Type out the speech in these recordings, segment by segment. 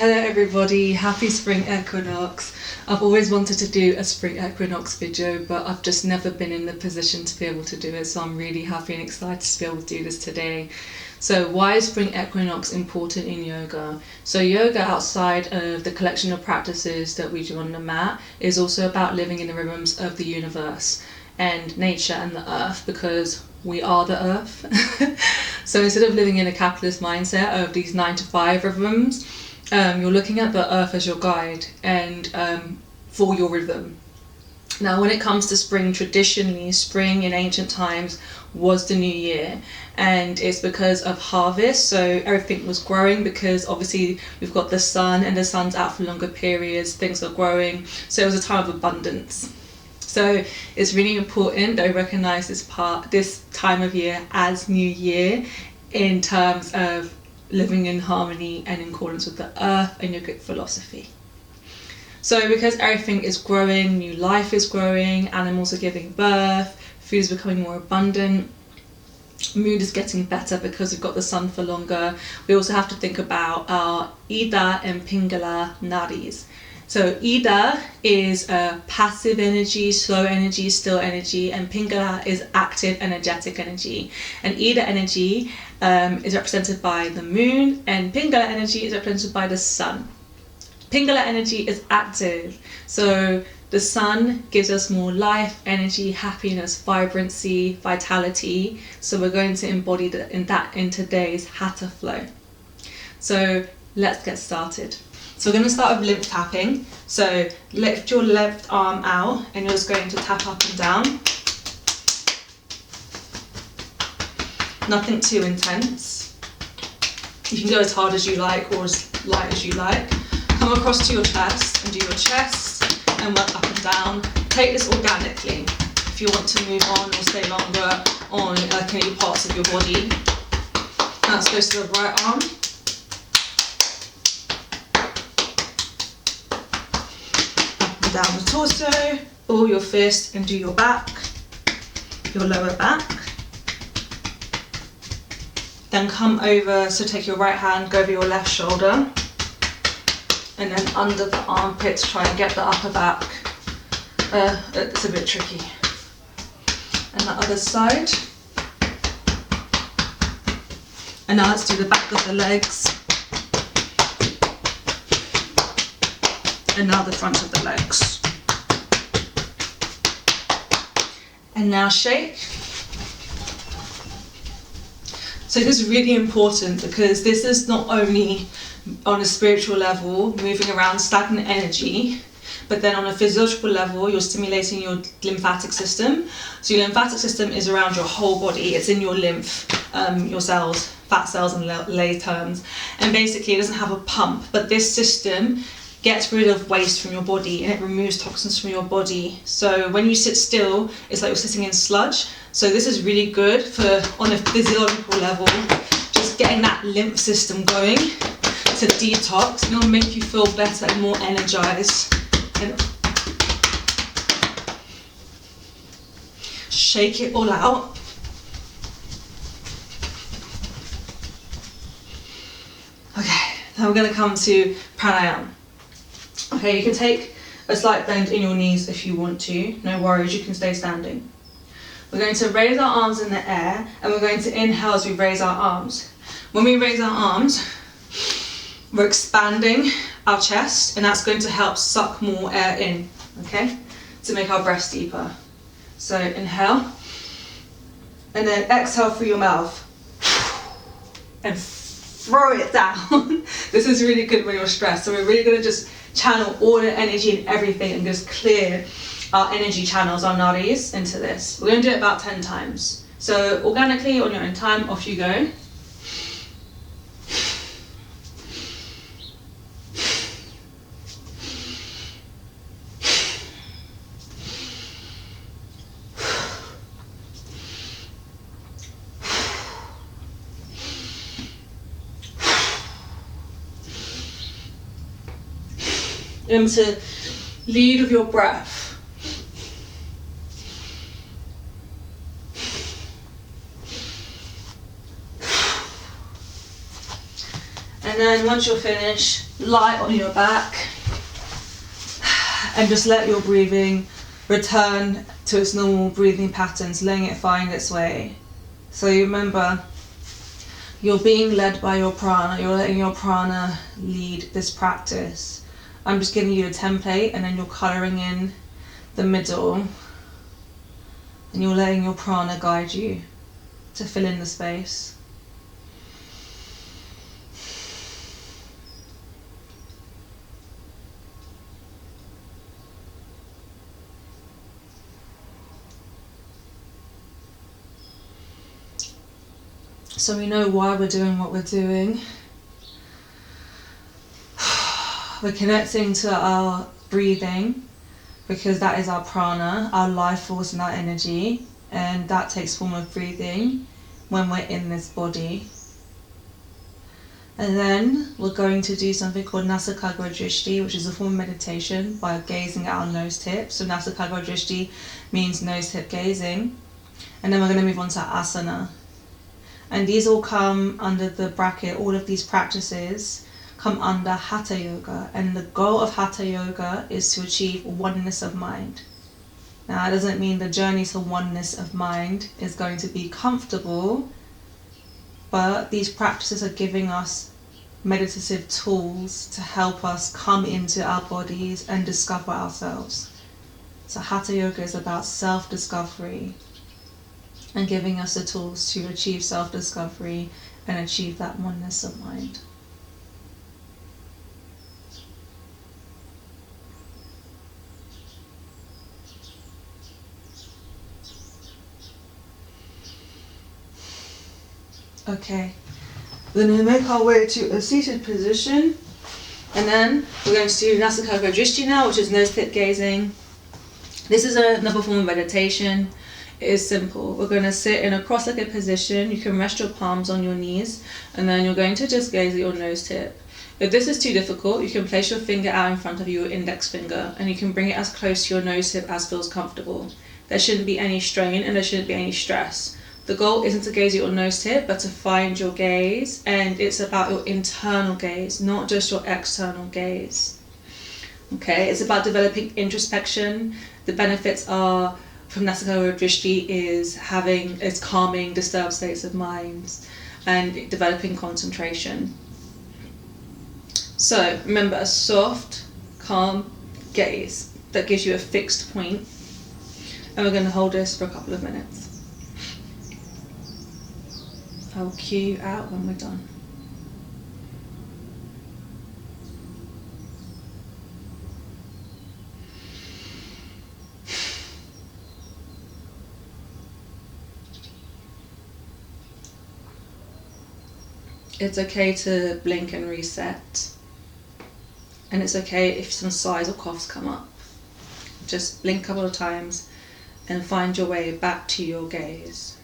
Hello everybody, happy spring equinox. I've always wanted to do a spring equinox video, but I've just never been in the position to be able to do it, so I'm really happy and excited to be able to do this today. So why is spring equinox important in yoga? So yoga, outside of the collection of practices that we do on the mat, is also about living in the rhythms of the universe and nature and the earth, because we are the earth. So instead of living in a capitalist mindset of these 9 to 5 rhythms, you're looking at the earth as your guide and for your rhythm. Now, when it comes to spring, traditionally, spring in ancient times was the new year, and it's because of harvest. So everything was growing, because obviously we've got the sun and the sun's out for longer periods, things are growing. So it was a time of abundance. So it's really important that we recognize this time of year as New Year, in terms of living in harmony and in accordance with the earth and yogic philosophy. So because everything is growing, new life is growing, animals are giving birth, food is becoming more abundant, mood is getting better because we've got the sun for longer, we also have to think about our Ida and Pingala nadis. So Ida is passive energy, slow energy, still energy, and Pingala is active, energetic energy. And Ida energy is represented by the moon, and Pingala energy is represented by the sun. Pingala energy is active, so the sun gives us more life, energy, happiness, vibrancy, vitality. So we're going to embody that in today's Hatha flow. So let's get started. So we're going to start with lymph tapping. So lift your left arm out and you're just going to tap up and down. Nothing too intense. You can go as hard as you like or as light as you like. Come across to your chest and do your chest and work up and down. Take this organically. If you want to move on or stay longer on any parts of your body. Now let's go to the right arm. Down the torso, or your fist, and do your back, your lower back. Then come over, so take your right hand, go over your left shoulder, and then under the armpits, try and get the upper back. It's a bit tricky. And the other side. And now let's do the back of the legs. And now the front of the legs. And now shake. So this is really important, because this is not only on a spiritual level, moving around stagnant energy, but then on a physiological level, you're stimulating your lymphatic system. So your lymphatic system is around your whole body. It's in your lymph, your cells, fat cells in lay terms. And basically it doesn't have a pump, but this system gets rid of waste from your body and it removes toxins from your body. So when you sit still, it's like you're sitting in sludge. So this is really good for, on a physiological level, just getting that lymph system going to detox, and it'll make you feel better and more energized. And shake it all out. Okay, now we're going to come to pranayama. Okay, you can take a slight bend in your knees if you want to, no worries, you can stay standing. We're going to raise our arms in the air, and we're going to inhale as we raise our arms. When we raise our arms, we're expanding our chest, and that's going to help suck more air in, okay, to make our breaths deeper. So inhale, and then exhale through your mouth, and throw it down. This is really good when you're stressed, so we're really going to just channel all the energy and everything and just clear our energy channels, our nadis, into this. We're going to do it about 10 times. So organically, on your own time, off you go. Remember to lead with your breath. And then once you're finished, lie on your back and just let your breathing return to its normal breathing patterns, letting it find its way. So you remember, you're being led by your prana, you're letting your prana lead this practice. I'm just giving you a template and then you're colouring in the middle and you're letting your prana guide you to fill in the space. So we know why we're doing what we're doing. We're connecting to our breathing because that is our prana, our life force and our energy, and that takes form of breathing when we're in this body. And then we're going to do something called Nasakagara Drishti, which is a form of meditation by gazing at our nose tip. So Nasakagara Drishti means nose tip gazing. And then we're going to move on to asana. And these all come under the bracket, all of these practices come under Hatha Yoga. And the goal of Hatha Yoga is to achieve oneness of mind. Now, it doesn't mean the journey to oneness of mind is going to be comfortable, but these practices are giving us meditative tools to help us come into our bodies and discover ourselves. So Hatha Yoga is about self-discovery and giving us the tools to achieve self-discovery and achieve that oneness of mind. Okay, we're going to make our way to a seated position, and then we're going to do Nasakagara Drishti now, which is nose tip gazing. This is another form of meditation. It is simple. We're going to sit in a cross-legged position. You can rest your palms on your knees, and then you're going to just gaze at your nose tip. If this is too difficult, you can place your finger out in front of your index finger, and you can bring it as close to your nose tip as feels comfortable. There shouldn't be any strain, and there shouldn't be any stress. The goal isn't to gaze at your nose tip, but to find your gaze, and it's about your internal gaze, not just your external gaze. Okay, it's about developing introspection. The benefits are from Nasakagara Drishti is calming disturbed states of mind and developing concentration. So remember, a soft, calm gaze that gives you a fixed point, and we're going to hold this for a couple of minutes. I'll cue you out when we're done. It's okay to blink and reset. And it's okay if some sighs or coughs come up. Just blink a couple of times and find your way back to your gaze.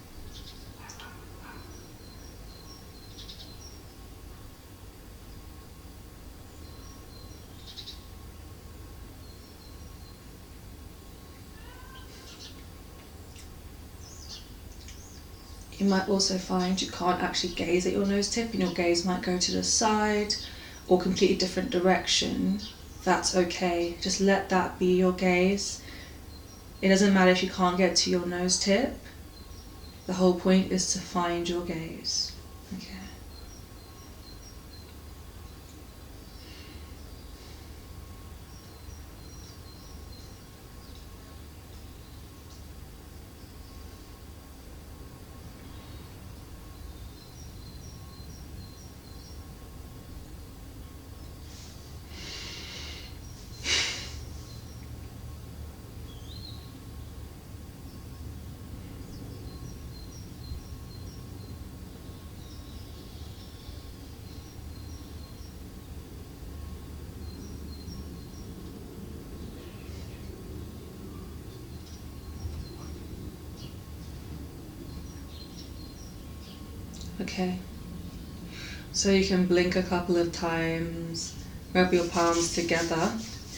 You might also find you can't actually gaze at your nose tip and your gaze might go to the side or completely different direction. That's okay. Just let that be your gaze. It doesn't matter if you can't get to your nose tip. The whole point is to find your gaze. Okay. Okay, so you can blink a couple of times, rub your palms together,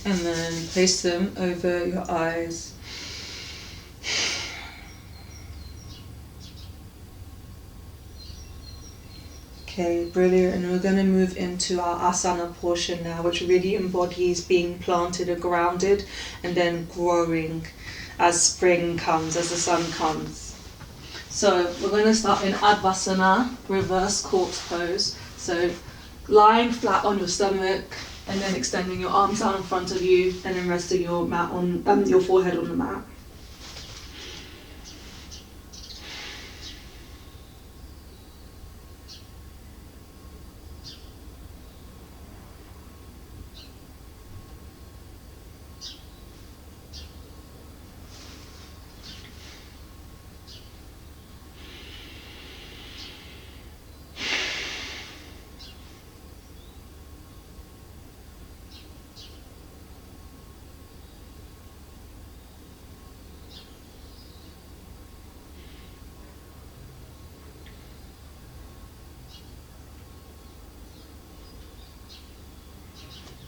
and then place them over your eyes. Okay, brilliant. And we're going to move into our asana portion now, which really embodies being planted and grounded and then growing as spring comes, as the sun comes. So we're going to start in Advasana, reverse corpse pose. So lying flat on your stomach and then extending your arms out in front of you and then resting your mat on your forehead on the mat.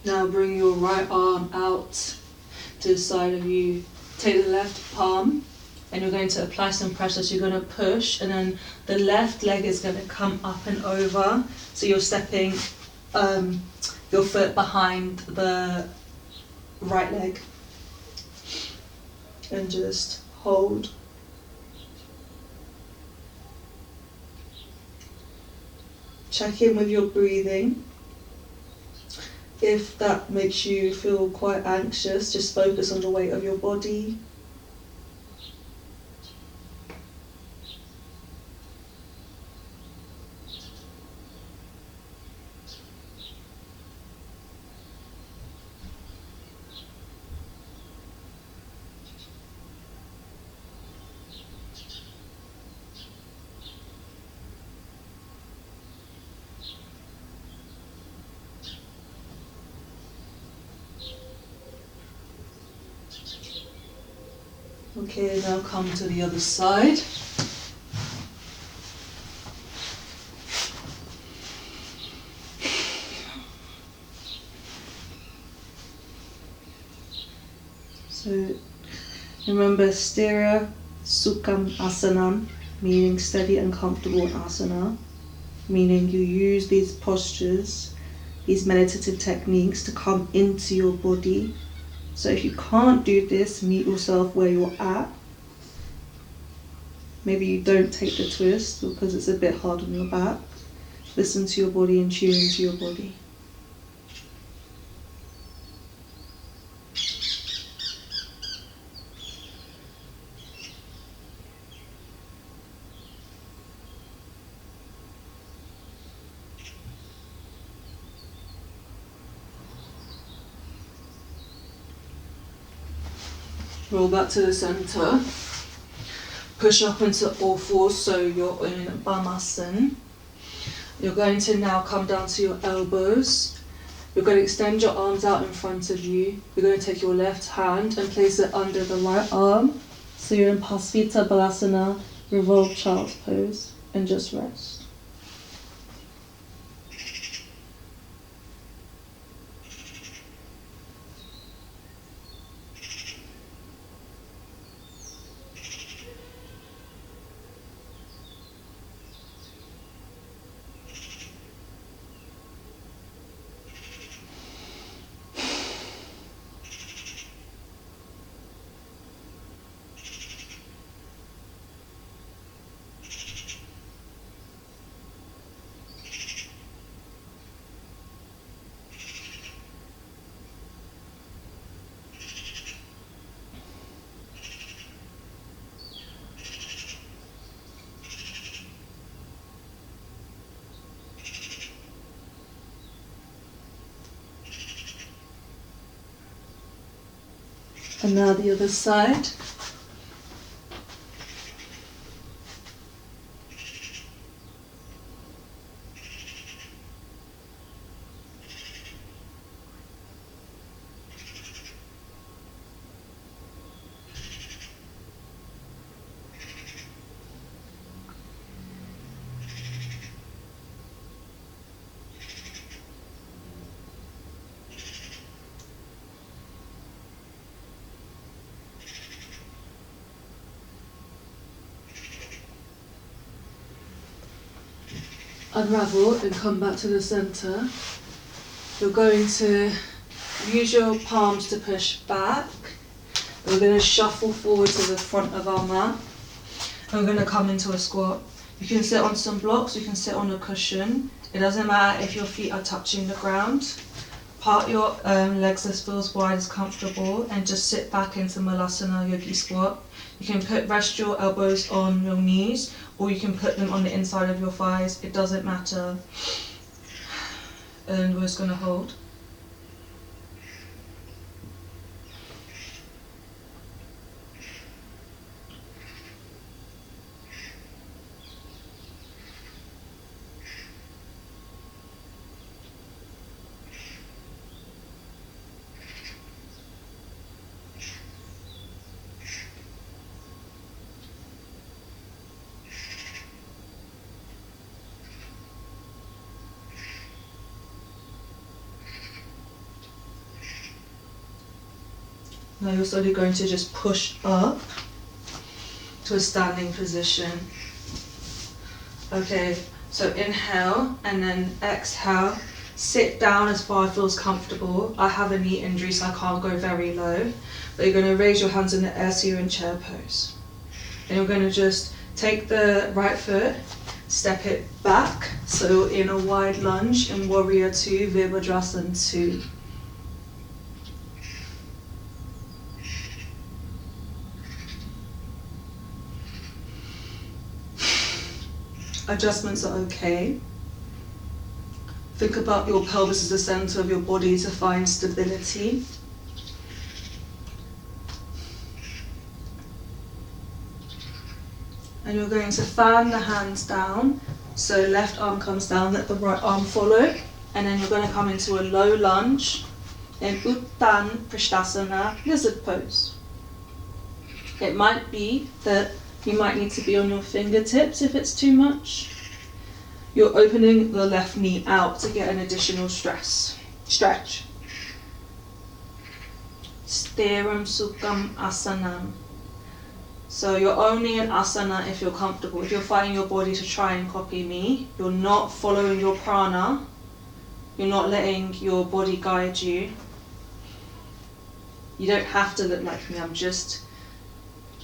Now bring your right arm out to the side of you. Take the left palm and you're going to apply some pressure. So you're going to push and then the left leg is going to come up and over. So you're stepping your foot behind the right leg. And just hold. Check in with your breathing. If that makes you feel quite anxious, just focus on the weight of your body. Okay, now come to the other side. So remember Sthira Sukham Asanam, meaning steady and comfortable asana, meaning you use these postures, these meditative techniques to come into your body. So if you can't do this, meet yourself where you're at. Maybe you don't take the twist because it's a bit hard on your back. Listen to your body and tune into your body. Roll back to the center. Push up into all fours, so you're in Bhamasana. You're going to now come down to your elbows. You're going to extend your arms out in front of you. You're going to take your left hand and place it under the right arm. So you're in Pasvita Balasana, revolved child's pose, and just rest. And now the other side. unravel and come back to the centre. You're going to use your palms to push back. We're going to shuffle forward to the front of our mat. And we're going to come into a squat. You can sit on some blocks, you can sit on a cushion. It doesn't matter if your feet are touching the ground. Part your legs as feels wide as comfortable and just sit back into Malasana Yogi squat. You can rest your elbows on your knees or you can put them on the inside of your thighs. It doesn't matter. And we're just going to hold. Now you're slowly going to just push up to a standing position. Okay, so inhale and then exhale. Sit down as far as feels comfortable. I have a knee injury so I can't go very low. But you're going to raise your hands in the air so you're in chair pose. And you're going to just take the right foot, step it back. So in a wide lunge in Warrior 2, Virabhadrasana 2. Adjustments are okay. Think about your pelvis as the center of your body to find stability. And you're going to fan the hands down. So left arm comes down, let the right arm follow. And then you're going to come into a low lunge in Uttan Prishtasana, lizard pose. It might be that you might need to be on your fingertips if it's too much. You're opening the left knee out to get an additional stretch. Stiram Sukham Asanam. So you're only in asana if you're comfortable. If you're fighting your body to try and copy me, you're not following your prana. You're not letting your body guide you. You don't have to look like me, I'm just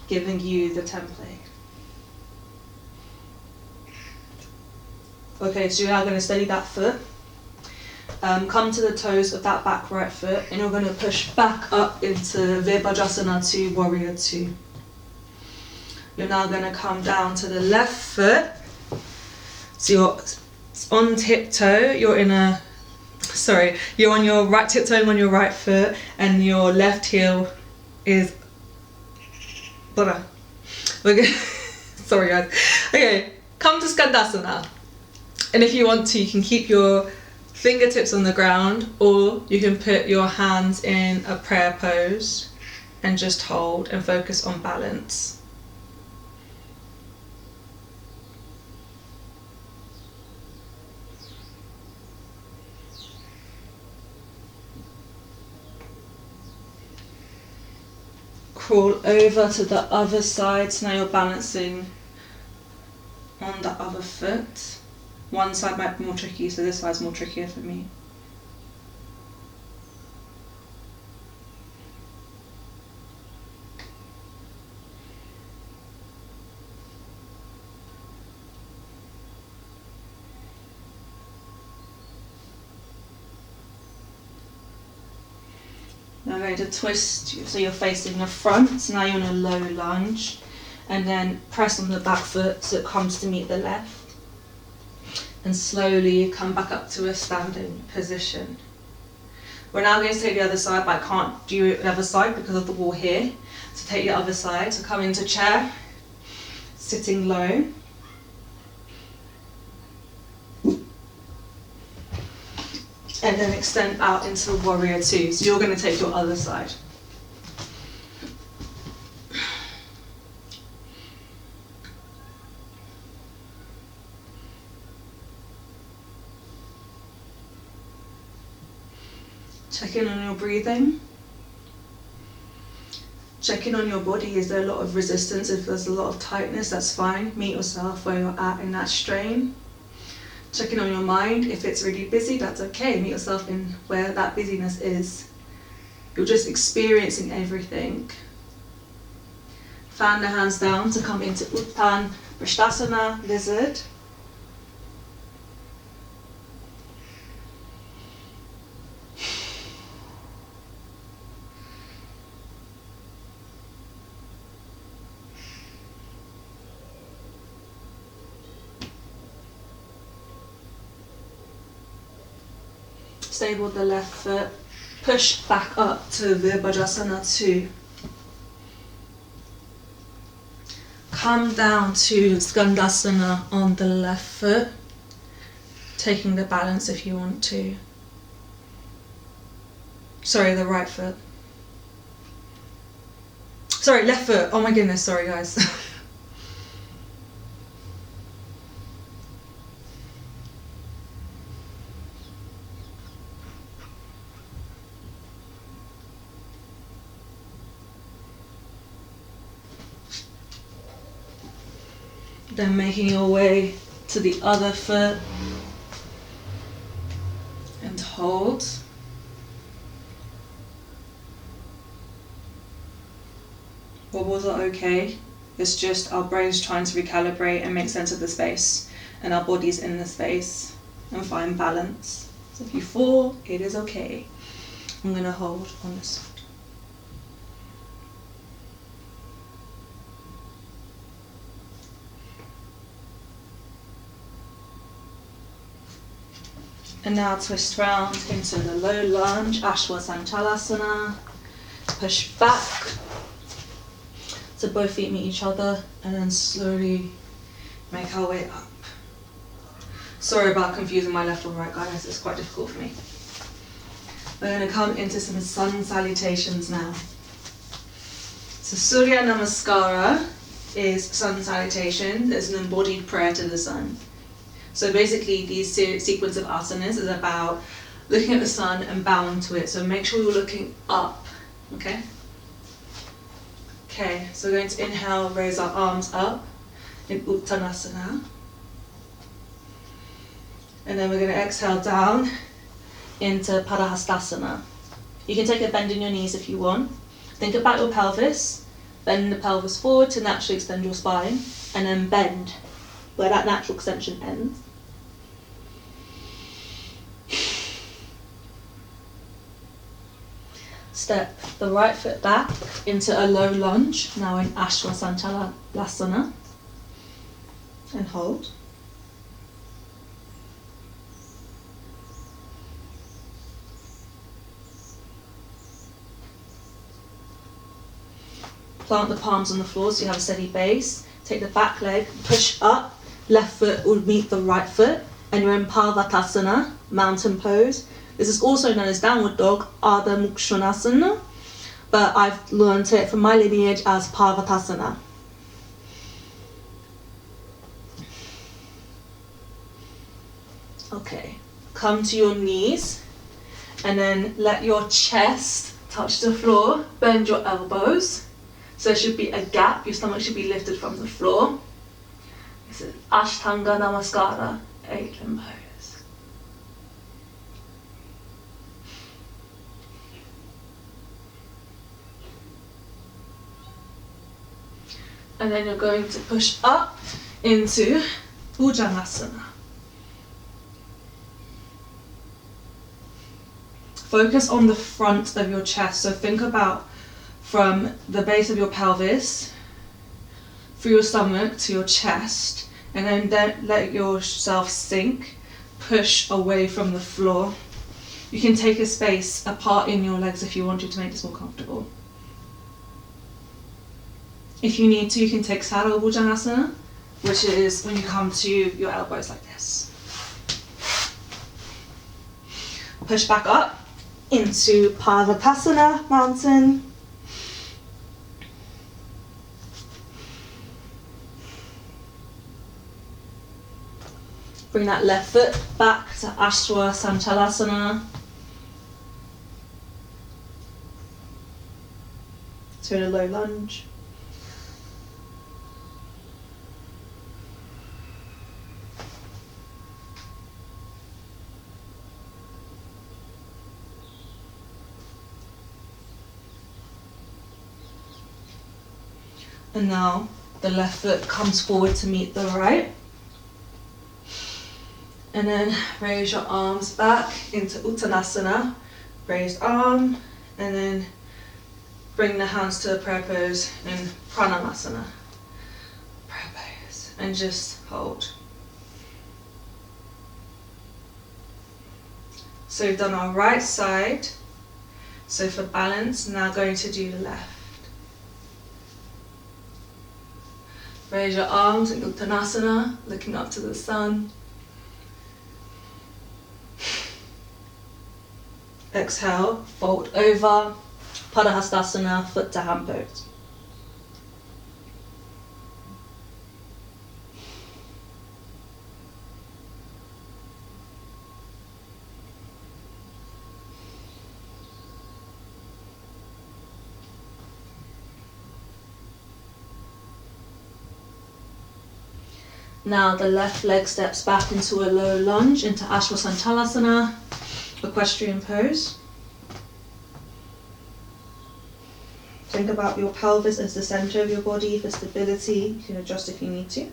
giving you the template. Okay, so you're now going to steady that foot. Come to the toes of that back right foot and you're going to push back up into Virabhadrasana 2, Warrior 2. You're now going to come down to the left foot. So you're on tiptoe, you're on your right tiptoe on your right foot and your left heel is We're going sorry guys. Okay, come to Skandasana. And if you want to, you can keep your fingertips on the ground or you can put your hands in a prayer pose and just hold and focus on balance. Crawl over to the other side, so now you're balancing on the other foot. One side might be more tricky, so this side's more trickier for me. Now I'm going to twist so you're facing the front, so now you're in a low lunge, and then press on the back foot so it comes to meet the left. And slowly come back up to a standing position. We're now going to take the other side, but I can't do the other side because of the wall here. So take the other side, so come into chair, sitting low. And then extend out into Warrior 2. So you're going to take your other side. Check in on your breathing. Check in on your body. Is there a lot of resistance? If there's a lot of tightness, that's fine. Meet yourself where you're at in that strain. Check in on your mind. If it's really busy, that's okay. Meet yourself in where that busyness is. You're just experiencing everything. Fan the hands down to come into Uttan Vrishtasana, lizard. Stable the left foot. Push back up to Virabhadrasana 2. Come down to Skandasana on the left foot, taking the balance if you want to. Sorry, the right foot. Sorry, left foot. Oh my goodness, sorry guys. Then making your way to the other foot and hold. Wobbles are okay. It's just our brain's trying to recalibrate and make sense of the space, and our body's in the space and find balance. So if you fall, it is okay. I'm gonna hold on this. And now twist round into the low lunge, Ashwasanchalasana. Push back. So both feet meet each other and then slowly make our way up. Sorry about confusing my left or right, guys, it's quite difficult for me. We're going to come into some sun salutations now. So Surya Namaskara is sun salutation. It's an embodied prayer to the sun. So basically these sequence of asanas is about looking at the sun and bowing to it. So make sure you're looking up, okay? Okay, so we're going to inhale, raise our arms up in Uttanasana. And then we're going to exhale down into Padahastasana. You can take a bend in your knees if you want. Think about your pelvis, bend the pelvis forward to naturally extend your spine, and then bend where that natural extension ends. Step the right foot back into a low lunge, now in Ashwasanchalasana, and hold. Plant the palms on the floor so you have a steady base. Take the back leg, push up, left foot will meet the right foot, and you're in Parvatasana, mountain pose. This is also known as downward dog, Ardha Mukshvanasana, but I've learned it from my lineage as Parvatasana. Okay, come to your knees, and then let your chest touch the floor, bend your elbows. So there should be a gap, your stomach should be lifted from the floor. This is Ashtanga Namaskara, 8-limb pose. And then you're going to push up into Bhujangasana. Focus on the front of your chest, so think about from the base of your pelvis, through your stomach to your chest, and then let yourself sink, push away from the floor. You can take a space apart in your legs if you wanted to make this more comfortable. If you need to, you can take Saddle Bhujangasana, which is when you come to your elbows like this. Push back up into Parvatasana, mountain. Bring that left foot back to Ashwasanchalasana. So in a low lunge. And now the left foot comes forward to meet the right. And then raise your arms back into Uttanasana, raised arm, and then bring the hands to a prayer pose in Pranamasana. Prayer pose. And just hold. So we've done our right side. So for balance, now going to do the left. Raise your arms in Uttanasana, looking up to the sun. Exhale, fold over, Padahastasana, foot to hand pose. Now the left leg steps back into a low lunge, into Ashwasanchalasana, equestrian pose. Think about your pelvis as the center of your body for stability. You can adjust if you need to.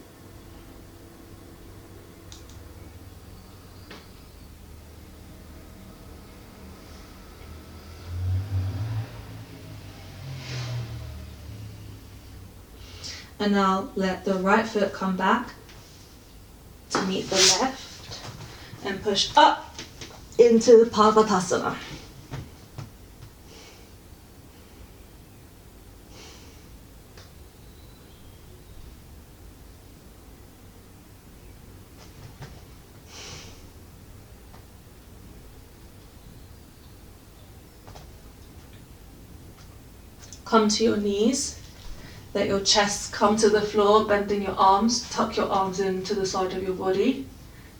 And now let the right foot come back to meet the left and push up into Parvatasana. Come to your knees. Let your chest come to the floor, bending your arms. Tuck your arms into the side of your body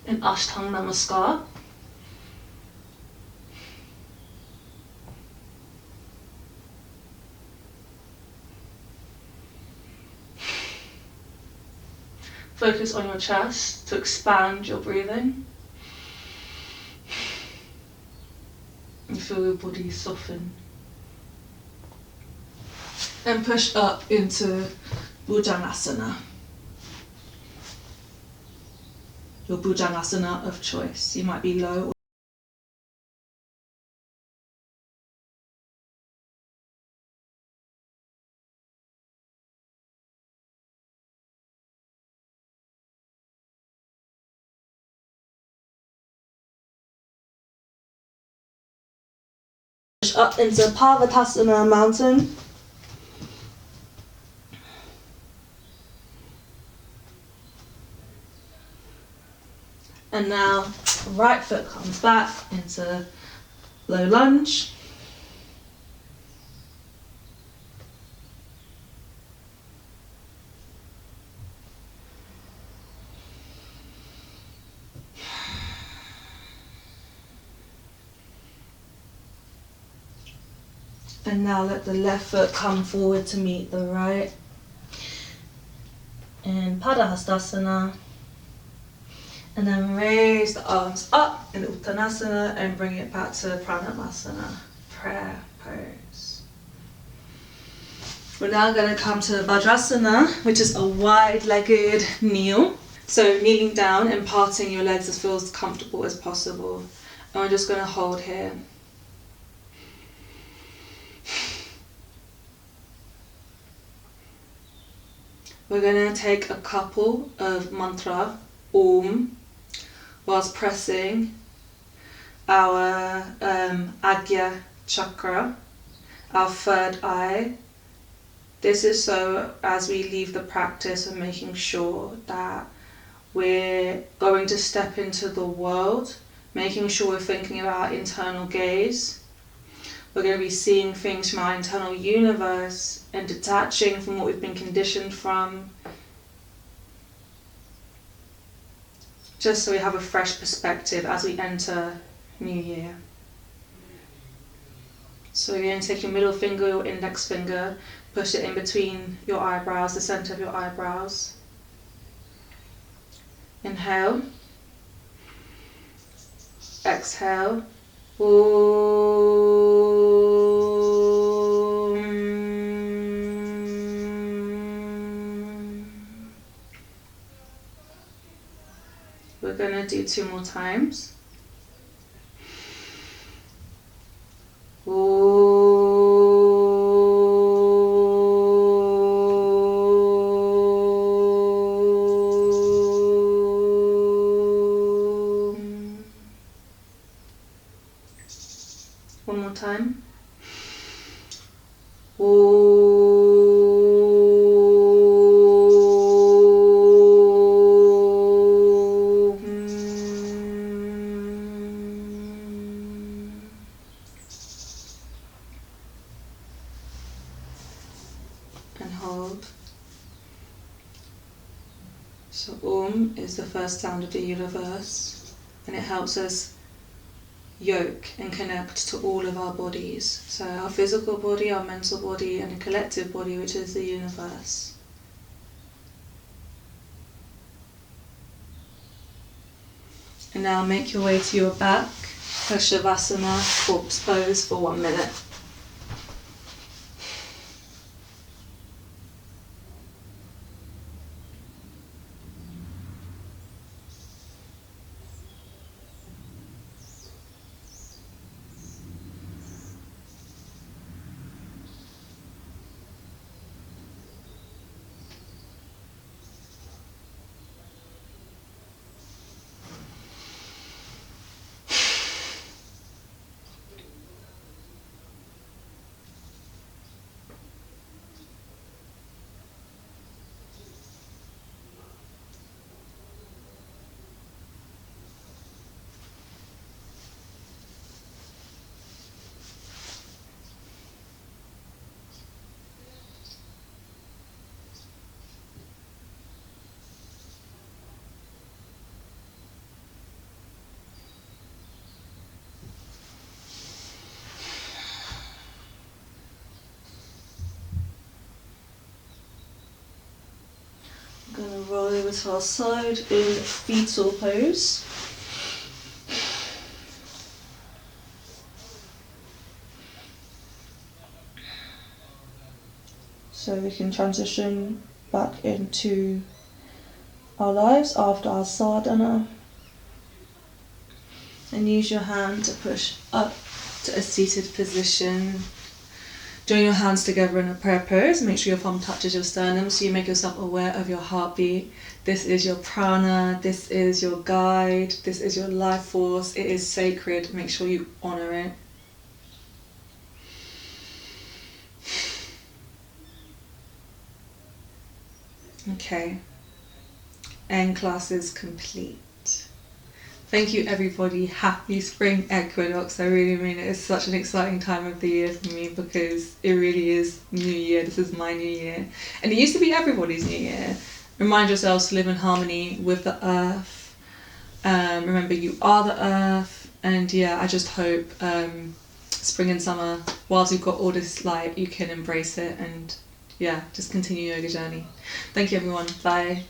in Ashtanga Namaskar. Focus on your chest to expand your breathing. And feel your body soften. And push up into Bhujangasana. Your Bhujangasana of choice. You might be low. Push up into Parvatasana, mountain. And now right foot comes back into low lunge. And now let the left foot come forward to meet the right. In Padahastasana. And then raise the arms up in Uttanasana and bring it back to Pranamasana, prayer pose. We're now going to come to Vajrasana, which is a wide-legged kneel. So kneeling down and parting your legs as feels comfortable as possible. And we're just going to hold here. We're going to take a couple of mantra, Om, whilst pressing our Agya chakra, our third eye. This is so as we leave the practice of making sure that we're going to step into the world, making sure we're thinking about our internal gaze. We're going to be seeing things from our internal universe and detaching from what we've been conditioned from, just so we have a fresh perspective as we enter New Year. So you're going to take your middle finger, your index finger, push it in between your eyebrows, the center of your eyebrows. Inhale. Exhale. Om. going to do 2 more times. One more time. And hold. So is the first sound of the universe, and it helps us yoke and connect to all of our bodies. So our physical body, our mental body, and a collective body, which is the universe. And now make your way to your back, for Shavasana, corpse pose for 1 minute. I'm going to roll over to our side in fetal pose. So we can transition back into our lives after our sadhana. And use your hand to push up to a seated position. Join your hands together in a prayer pose. Make sure your palm touches your sternum so you make yourself aware of your heartbeat. This is your prana, this is your guide, this is your life force. It is sacred. Make sure you honour it. Okay. And class is complete. Thank you everybody, happy spring equinox. I really mean it. It's such an exciting time of the year for me because it really is New Year. This is my New Year. And it used to be everybody's New Year. Remind yourselves to live in harmony with the earth. Remember you are the earth. And yeah, I just hope spring and summer, whilst you've got all this light, you can embrace it and yeah, just continue your yoga journey. Thank you everyone. Bye.